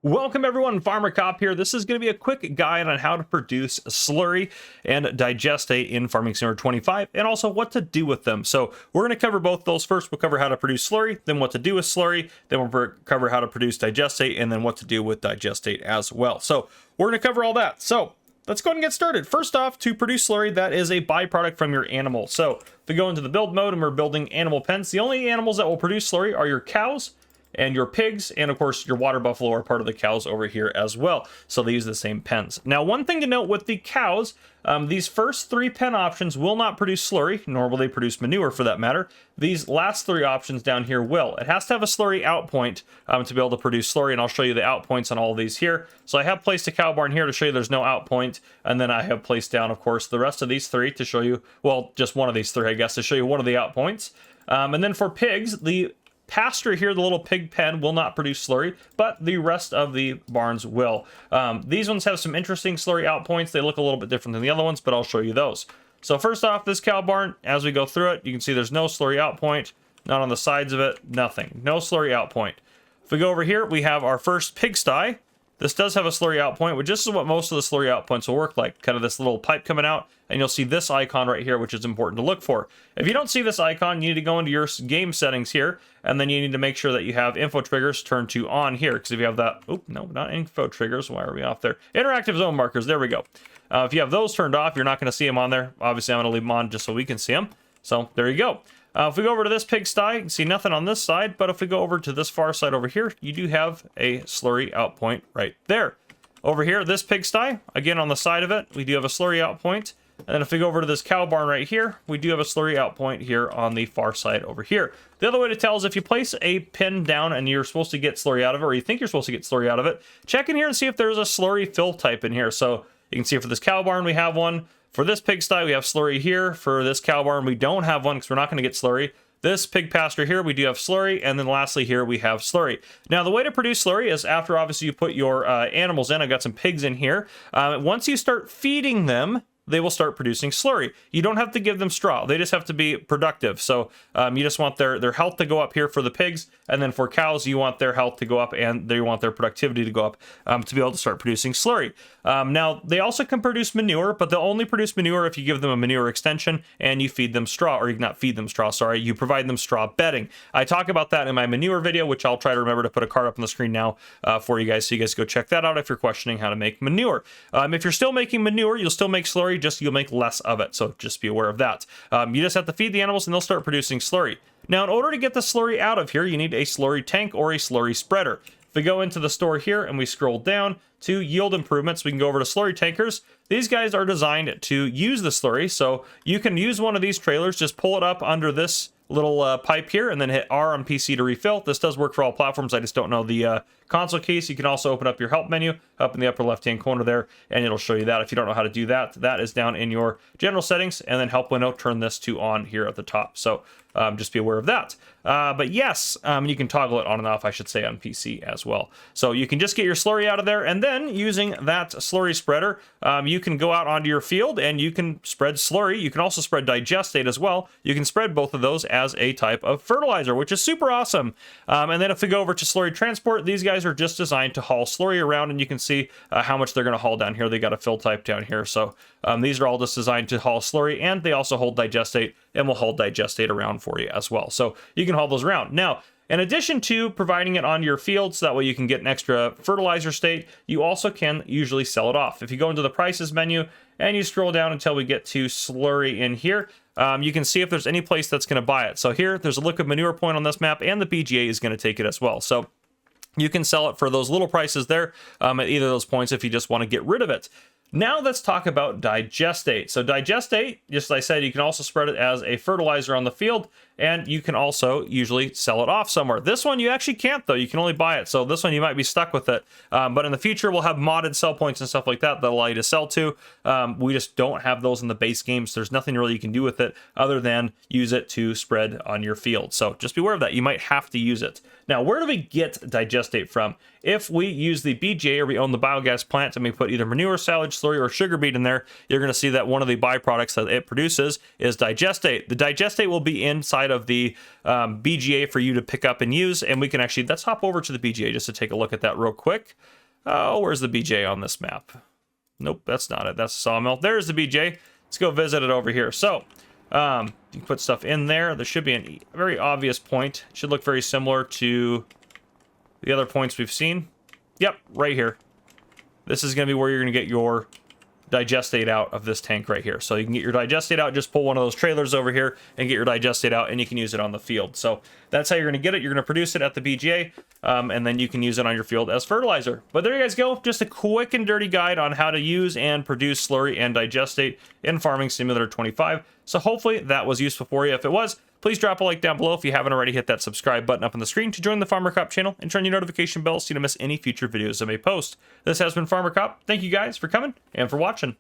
Welcome everyone, Farmer Cop here. This is going to be a quick guide on how to produce slurry and digestate in Farming Simulator 25, and also what to do with them. So we're going to cover both those. First, we'll cover how to produce slurry, then what to do with slurry, then we'll cover how to produce digestate, and then what to do with digestate as well. So we're going to cover all that. So let's go ahead and get started. First off, to produce slurry, that is a byproduct from your animal. So if we go into the build mode and we're building animal pens, the only animals that will produce slurry are your cows and your pigs, and of course your water buffalo are part of the cows over here as well, so they use the same pens. Now, one thing to note with the cows, these first three pen options will not produce slurry, nor will they produce manure for that matter. These last three options down here will. It has to have a slurry out point to be able to produce slurry, and I'll show you the out points on all of these here. So I have placed a cow barn here to show you there's no out point, and then I have placed down, of course, the rest of these three to show you, well, just one of these three, I guess, to show you one of the out points. And then for pigs, the pasture here, the little pig pen, will not produce slurry, but the rest of the barns will. These ones have some interesting slurry out points. They look a little bit different than the other ones, but I'll show you those. So first off, this cow barn, as we go through it, you can see there's no slurry out point, not on the sides of it, nothing. No slurry out point. If we go over here, we have our first pigsty. This does have a slurry out point, which this is what most of the slurry out points will work like. Kind of this little pipe coming out, and you'll see this icon right here, which is important to look for. If you don't see this icon, you need to go into your game settings here, and then you need to make sure that you have info triggers turned to on here, because if you have that, oh, no, not info triggers, why are we off there? Interactive zone markers, there we go. If you have those turned off, you're not going to see them on there. Obviously, I'm going to leave them on just so we can see them. So there you go. If we go over to this pigsty, you can see nothing on this side, but if we go over to this far side over here, you do have a slurry out point right there. Over here, this pigsty, again on the side of it, we do have a slurry out point. And then if we go over to this cow barn right here, we do have a slurry out point here on the far side over here. The other way to tell is if you place a pin down and you're supposed to get slurry out of it, or you think you're supposed to get slurry out of it, check in here and see if there's a slurry fill type in here. So you can see for this cow barn, we have one. For this pigsty, we have slurry here. For this cow barn, we don't have one because we're not going to get slurry. This pig pasture here, we do have slurry, and then lastly here we have slurry. Now, the way to produce slurry is after obviously you put your animals in. I've got some pigs in here. Once you start feeding them, they will start producing slurry. You don't have to give them straw. They just have to be productive. So you just want their health to go up here for the pigs, and then for cows, you want their health to go up, and you want their productivity to go up to be able to start producing slurry. Now, they also can produce manure, but they'll only produce manure if you give them a manure extension and you feed them straw, or you not feed them straw, sorry, you provide them straw bedding. I talk about that in my manure video, which I'll try to remember to put a card up on the screen now for you guys, so you guys go check that out if you're questioning how to make manure. If you're still making manure, you'll still make slurry, just you'll make less of it, so just be aware of that. You just have to feed the animals and they'll start producing slurry. Now, in order to get the slurry out of here, you need a slurry tank or a slurry spreader. If we go into the store here and we scroll down to yield improvements, we can go over to slurry tankers. These guys are designed to use the slurry, so you can use one of these trailers, just pull it up under this little pipe here and then hit R on PC to refill. This does work for all platforms. I just don't know the console case. You can also open up your help menu up in the upper left hand corner there, and it'll show you that. If you don't know how to do that, that is down in your general settings, and then help window, turn this to on here at the top. So just be aware of that. But yes, you can toggle it on and off, I should say, on PC as well. So you can just get your slurry out of there, and then using that slurry spreader, you can go out onto your field and you can spread slurry. You can also spread digestate as well. You can spread both of those as a type of fertilizer, which is super awesome. And then if we go over to slurry transport, these guys are just designed to haul slurry around, and you can see how much they're going to haul down here. They got a fill type down here. So these are all just designed to haul slurry, and they also hold digestate and will hold digestate around for you as well. So you can haul those around. Now, in addition to providing it on your field, so that way you can get an extra fertilizer state, you also can usually sell it off. If you go into the prices menu and you scroll down until we get to slurry in here, you can see if there's any place that's going to buy it. So here, there's a liquid manure point on this map, and the BGA is going to take it as well. So you can sell it for those little prices there at either of those points if you just want to get rid of it. Now let's talk about digestate. So digestate, just as I said, you can also spread it as a fertilizer on the field, and you can also usually sell it off somewhere. This one you actually can't, though. You can only buy it. So this one you might be stuck with it. But in the future, we'll have modded sell points and stuff like that that allow you to sell to. We just don't have those in the base game, so there's nothing really you can do with it other than use it to spread on your field. So just be aware of that. You might have to use it. Now, where do we get digestate from? If we use the BGA or we own the biogas plant and we put either manure, silage, slurry, or sugar beet in there, you're going to see that one of the byproducts that it produces is digestate. The digestate will be inside of the BGA for you to pick up and use, and we can actually, let's hop over to the BGA just to take a look at that real quick. Oh, where's the BGA on this map? Nope, that's not it. That's a sawmill. There's the BGA. Let's go visit it over here. So, you can put stuff in there. There should be a very obvious point. It should look very similar to the other points we've seen. Yep, right here. This is going to be where you're going to get your digestate out of this tank right here. So you can get your digestate out, just pull one of those trailers over here and get your digestate out, and you can use it on the field. So that's how you're going to get it. You're going to produce it at the BGA, and then you can use it on your field as fertilizer. But there you guys go. Just a quick and dirty guide on how to use and produce slurry and digestate in Farming Simulator 25. So hopefully that was useful for you. If it was, please drop a like down below. If you haven't already, hit that subscribe button up on the screen to join the Farmer Cop channel and turn your notification bell so you don't miss any future videos I may post. This has been Farmer Cop. Thank you guys for coming and for watching.